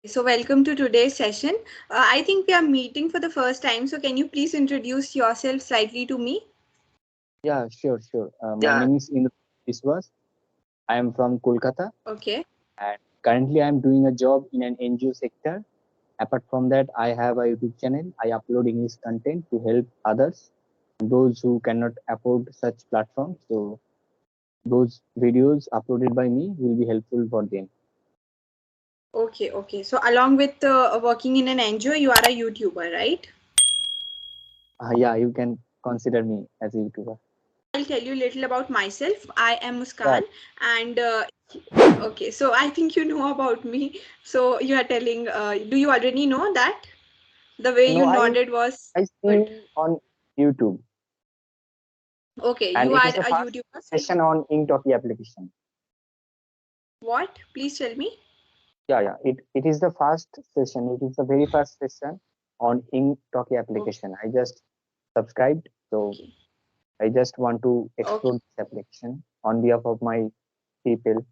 So welcome to today's session. I think we are meeting for the first time. So can you please introduce yourself slightly to me? Yeah, sure. My Yeah. name is Indra. I am from Kolkata, Okay. and currently I am doing a job in an NGO sector. Apart from that, I have a YouTube channel. I upload English content to help others, those who cannot afford such platforms. So those videos uploaded by me will be helpful for them. Okay. So along with working in an NGO, you are a YouTuber, right? Yeah, you can consider me as a YouTuber. I'll tell you a little about myself. I am Yeah, Muskan, and okay. So I think you know about me. So you are telling. Do you already know that? The way no, you I nodded was I see good. you on YouTube, Okay, and you it are is the a first YouTuber. So session on Engtalki application. what? Please tell me. Yeah. It is the first session. It is the very first session on Talkie Okay. application. I just subscribed, so Okay. I just want to explore Okay. this application on behalf of my people.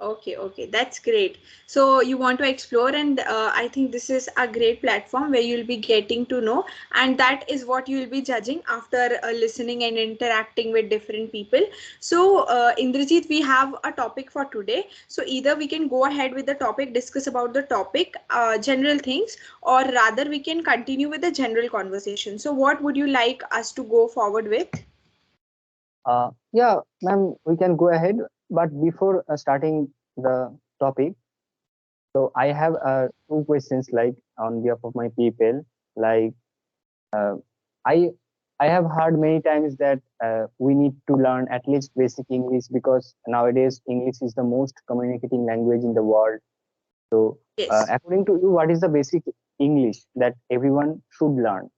Okay, that's great. So you want to explore, and I think this is a great platform where you'll be getting to know, and that is what you'll be judging after listening and interacting with different people. So, Indrajit, we have a topic for today. So either we can go ahead with the topic, discuss about the topic, general things, or rather we can continue with the general conversation. So, what would you like us to go forward with? Yeah, ma'am, we can go ahead. But before starting the topic, so I have two questions, like on behalf of my people. Like uh, I I have heard many times that we need to learn at least basic English because nowadays English is the most communicating language in the world. So, Yes. according to you, what is the basic English that everyone should learn?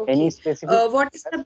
Any Okay. specific? What is the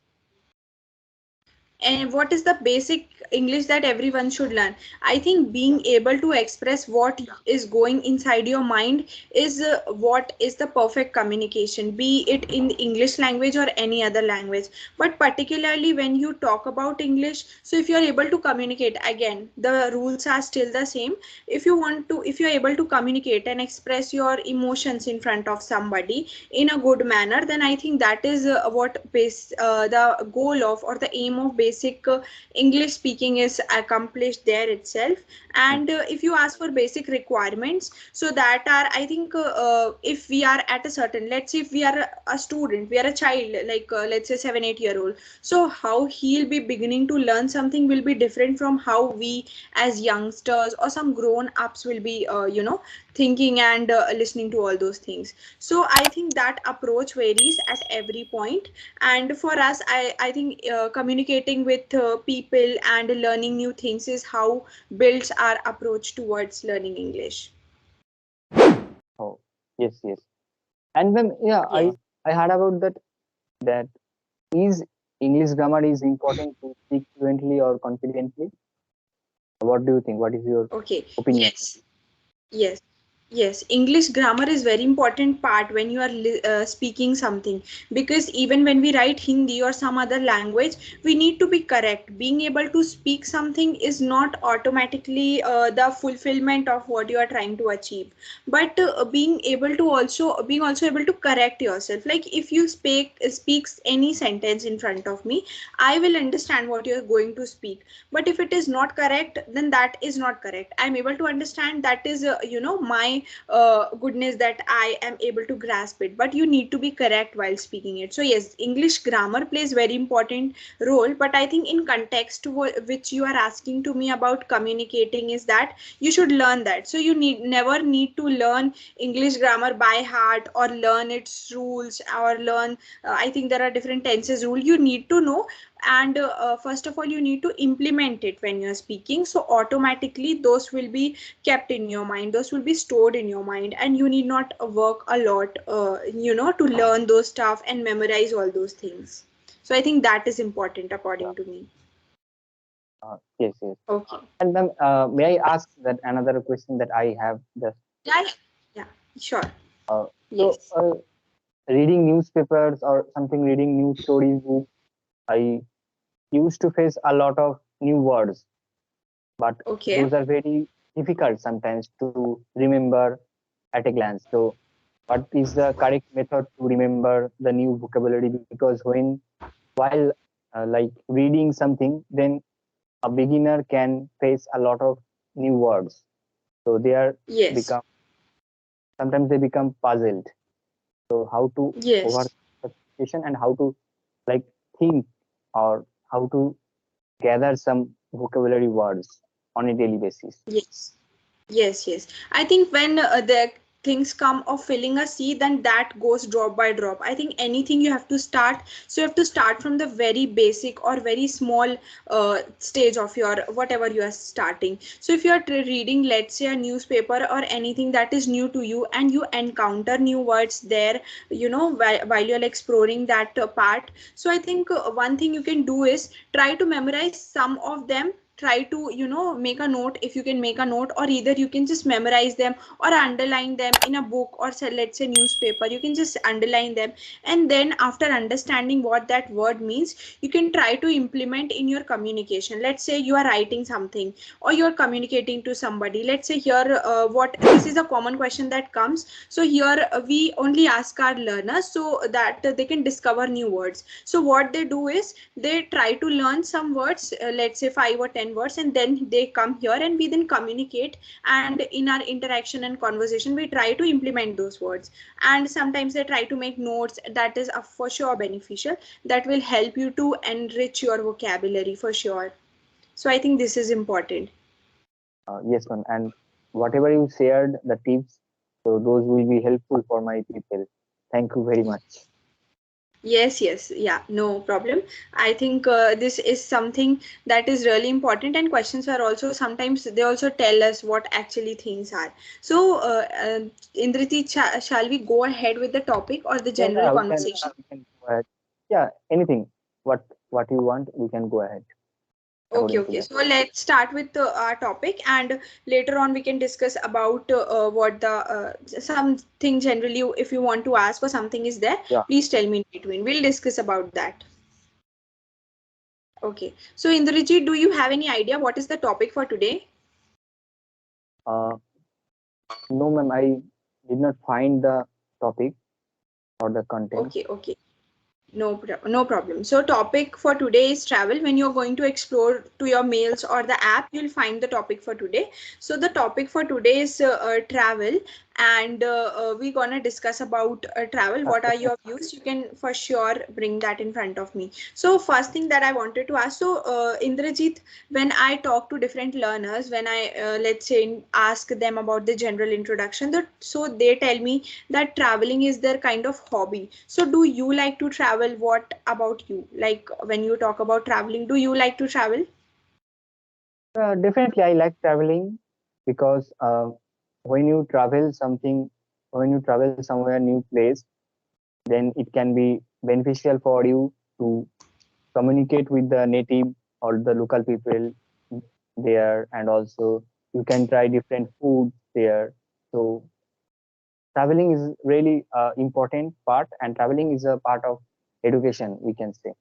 and what is the basic English that everyone should learn? I think being able to express what is going inside your mind is what is the perfect communication, be it in English language or any other language. But particularly when you talk about English, so if you are able to communicate, again the rules are still the same. If you are able to communicate and express your emotions in front of somebody in a good manner, then I think that is the goal of, or the aim of basic English speaking is accomplished there itself. Mm. And if you ask for basic requirements, so that are, I think, if we are at a certain, let's say if we are a student, we are a child, like let's say 7 8 year old, so how he'll be beginning to learn something will be different from how we as youngsters or some grown ups will be thinking and listening to all those things. So I think that approach varies at every point. And for us, I think communicating with people and learning new things is how builds our approach towards learning English. Oh, yes. And then, yeah, Yes. I heard about that is English grammar is important to speak fluently or confidently. What do you think? What is your Okay. opinion? Yes. Yes, English grammar is very important part when you are speaking something, because even when we write Hindi or some other language, we need to be correct. Being able to speak something is not automatically the fulfillment of what you are trying to achieve, but being also able to correct yourself. Like if you speaks any sentence in front of me, I will understand what you are going to speak, but if it is not correct, then that is not correct. I'm able to understand, that is my goodness, that I am able to grasp it, but you need to be correct while speaking it. So yes, English grammar plays very important role, but I think in context which you are asking to me about communicating, is that you should learn that. So you never need to learn English grammar by heart or learn its rules or learn I think there are different tenses rule you need to know. And first of all, you need to implement it when you're speaking, so automatically those will be kept in your mind, those will be stored in your mind, and you need not work a lot to learn those stuff and memorize all those things. So I think that is important Yeah. according to me. Yes. Okay. And then, may I ask that another question that I have just Yeah. Yeah, sure. uh, so Yes. reading newspapers or something, reading news stories, I used to face a lot of new words, but Okay. those are very difficult sometimes to remember at a glance. So what is the correct method to remember the new vocabulary? Because while like reading something, then a beginner can face a lot of new words. So they are Yes. become sometimes they become puzzled. So how to Yes. overcome the situation and how to like think or how to gather some vocabulary words on a daily basis. Yes. Yes, yes. I think when the things come of filling a sea, then that goes drop by drop. I think anything you have to start, so you have to start from the very basic or very small stage of your whatever you are starting. So if you are reading, let's say, a newspaper or anything that is new to you, and you encounter new words there, while you're exploring that part. So I think one thing you can do is try to memorize some of them, try to make a note if you can make a note, or either you can just memorize them or underline them in a book, or say, let's say, newspaper, you can just underline them. And then after understanding what that word means, you can try to implement in your communication. Let's say you are writing something or you're communicating to somebody. Let's say here, what this is a common question that comes. So here we only ask our learners so that they can discover new words. So what they do is they try to learn some words, let's say 5 or 10 words, and then they come here and we then communicate, and in our interaction and conversation we try to implement those words. And sometimes they try to make notes, that is for sure beneficial, that will help you to enrich your vocabulary for sure. So I think this is important. Yes, ma'am. And whatever you shared, the tips, so those will be helpful for my people. Thank you very much. Yes, yes, yeah, no problem. I think this is something that is really important, and questions are also sometimes they also tell us what actually things are. So, Indriti, shall we go ahead with the topic or the Yeah, general yeah, conversation? we can go ahead. Yeah, anything. What you want, we can go ahead Okay, according to okay. that. So let's start with our topic, and later on we can discuss about what the something generally, if you want to ask or something is there, Yeah. please tell me in between. We'll discuss about that. Okay. So Indrajit, do you have any idea what is the topic for today? Uh, no, ma'am. I did not find the topic or the content. Okay, okay. No problem. So topic for today is travel. When you're going to explore to your mails or the app, you'll find the topic for today. So the topic for today is travel, and we're gonna discuss about travel. What are your views? You can for sure bring that in front of me. So first thing that I wanted to ask, so Indrajit, when I talk to different learners, when I let's say ask them about the general introduction, so they tell me that traveling is their kind of hobby. So do you like to travel? What about you? Like when you talk about traveling, do you like to travel? Definitely, I like traveling because when you travel something, when you travel somewhere new place, then it can be beneficial for you to communicate with the native or the local people there, and also you can try different foods there. So traveling is really important part, and traveling is a part of education, we can say.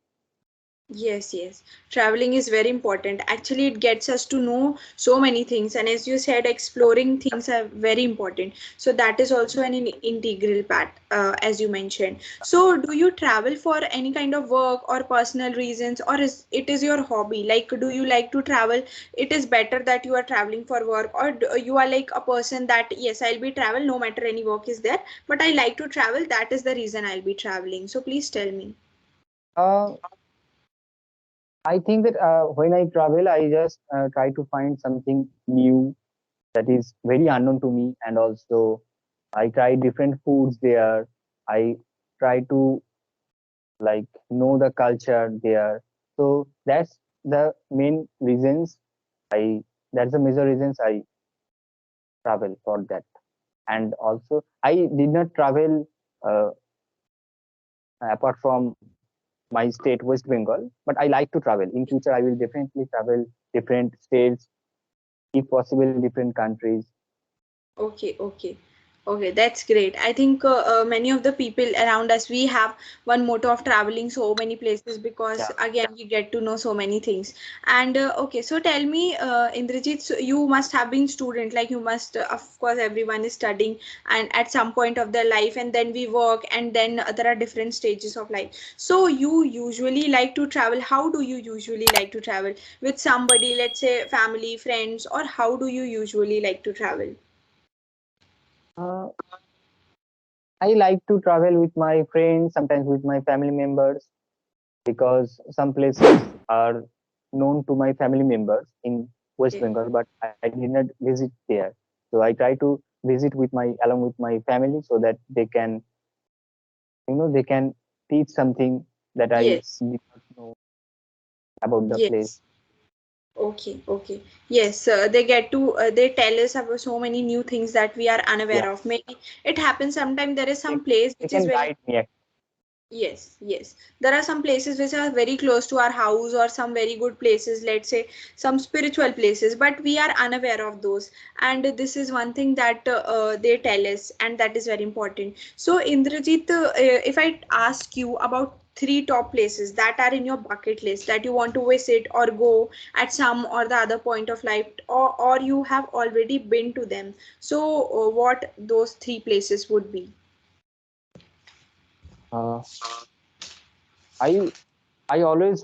Yes, yes. Traveling is very important. Actually, it gets us to know so many things. And as you said, exploring things are very important. So that is also an integral part, as you mentioned. So do you travel for any kind of work or personal reasons, or is it is your hobby? Like, do you like to travel? It is better that you are traveling for work, or you are like a person that, yes, I'll be travel no matter any work is there, but I like to travel. That is the reason I'll be traveling. So please tell me. uh, I think that when I travel, I just try to find something new that is very unknown to me, and also I try different foods there. I try to like know the culture there. So the main reasons I that's the major reasons I travel for that. And also I did not travel uh, apart from my state West Bengal, but I like to travel. In future I will definitely travel different states, if possible different countries. Okay, okay. Okay, that's great. I think many of the people around us, we have one motto of traveling so many places because Yeah. again we get to know so many things. And okay, so tell me, Indrajit, so you must have been student, like you must, of course, everyone is studying and at some point of their life, and then we work, and then there are different stages of life. So you usually like to travel. How do you usually like to travel? With somebody, let's say family, friends, or how do you usually like to travel? Uh, I like to travel with my friends, sometimes with my family members, because some places are known to my family members in West Okay. Bengal, but I did not visit there. So I try to visit with my along with my family so that they can, they can teach something that I Yes. did not know about the place. Yes. Okay, okay. Yes, they get to they tell us about so many new things that we are Yeah, unaware of. Maybe it happens sometime there is they, some place they which is can very. guide me. Yes, yes. There are some places which are very close to our house or some very good places, let's say some spiritual places, but we are unaware of those. And this is one thing that they tell us, and that is very important. So, Indrajit, if I ask you about three top places that are in your bucket list that you want to visit or go at some or the other point of life, or you have already been to them. So, what those three places would be? Uh, I I always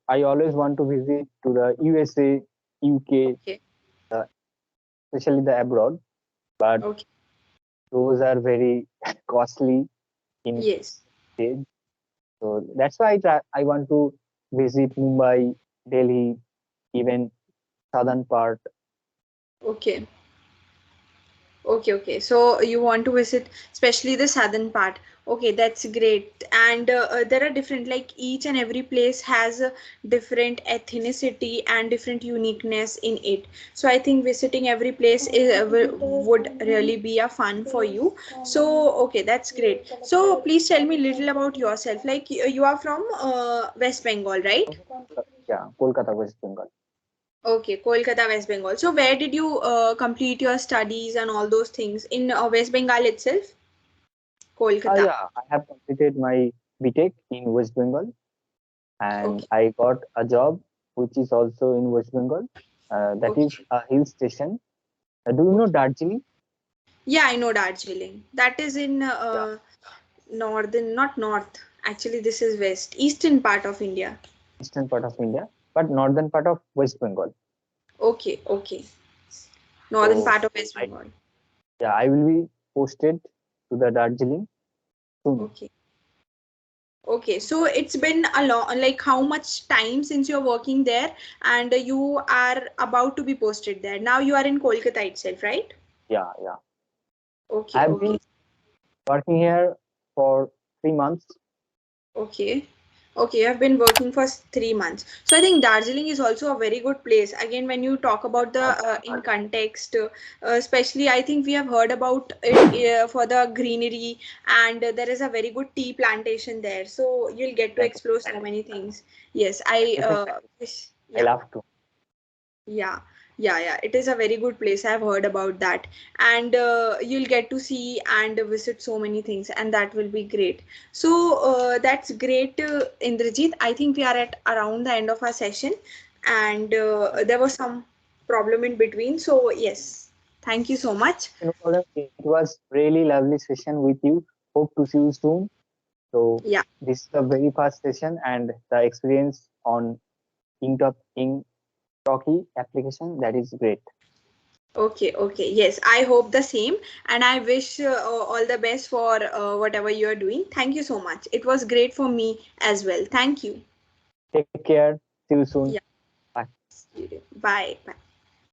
I always want to visit to the USA, UK, Okay, uh, especially the abroad, but okay. those are very costly in Yes. stage. So that's why I want to visit Mumbai, Delhi, even southern part. Okay. Okay, okay. So you want to visit especially the southern part. Okay, that's great. And there are different, like each and every place has a different ethnicity and different uniqueness in it. So I think visiting every place would really be a fun for you. So okay, that's great. So please tell me a little about yourself. Like you are from West Bengal, right? Yeah, Kolkata, West Bengal. Okay, Kolkata, West Bengal. So where did you complete your studies and all those things? In West Bengal itself? Kolkata. Yeah, I have completed my BTech in West Bengal, and Okay, I got a job which is also in West Bengal. That is okay, a hill station. Do you know okay. Darjeeling? Yeah, I know Darjeeling. That is in Yeah, northern, not north. Actually, this is west, eastern part of India. eastern part of India, but northern part of West Bengal. Okay, okay. Northern So part of West I Bengal. yeah, I will be posted to the Darjeeling soon. Okay. Okay, so it's been a long, like how much time since you're working there and you are about to be posted there. Now you are in Kolkata itself, right? Yeah, yeah. Okay, I've been okay. working here for 3 months. Okay. Okay, you have been working for 3 months. So I think Darjeeling is also a very good place. Again, when you talk about the Yeah, in context, especially I think we have heard about it for the greenery, and there is a very good tea plantation there. So you'll get to plantation. explore so many things. Yes, I Different plantation. wish. I Yeah. love to. Yeah, yeah, yeah. It is a very good place. I've heard about that. And you'll get to see and visit so many things, and that will be great. So that's great, Indrajit. I think we are at around the end of our session, and there was some problem in between. So, yes, thank you so much. No problem. It was really lovely session with you. Hope to see you soon. So Yeah. this is the very first session and the experience on in Talkie application, that is great. Okay, okay. Yes, I hope the same. And I wish all the best for whatever you're doing. Thank you so much. It was great for me as well. Thank you. Take care. See you soon. Yeah. Bye. Bye. Bye.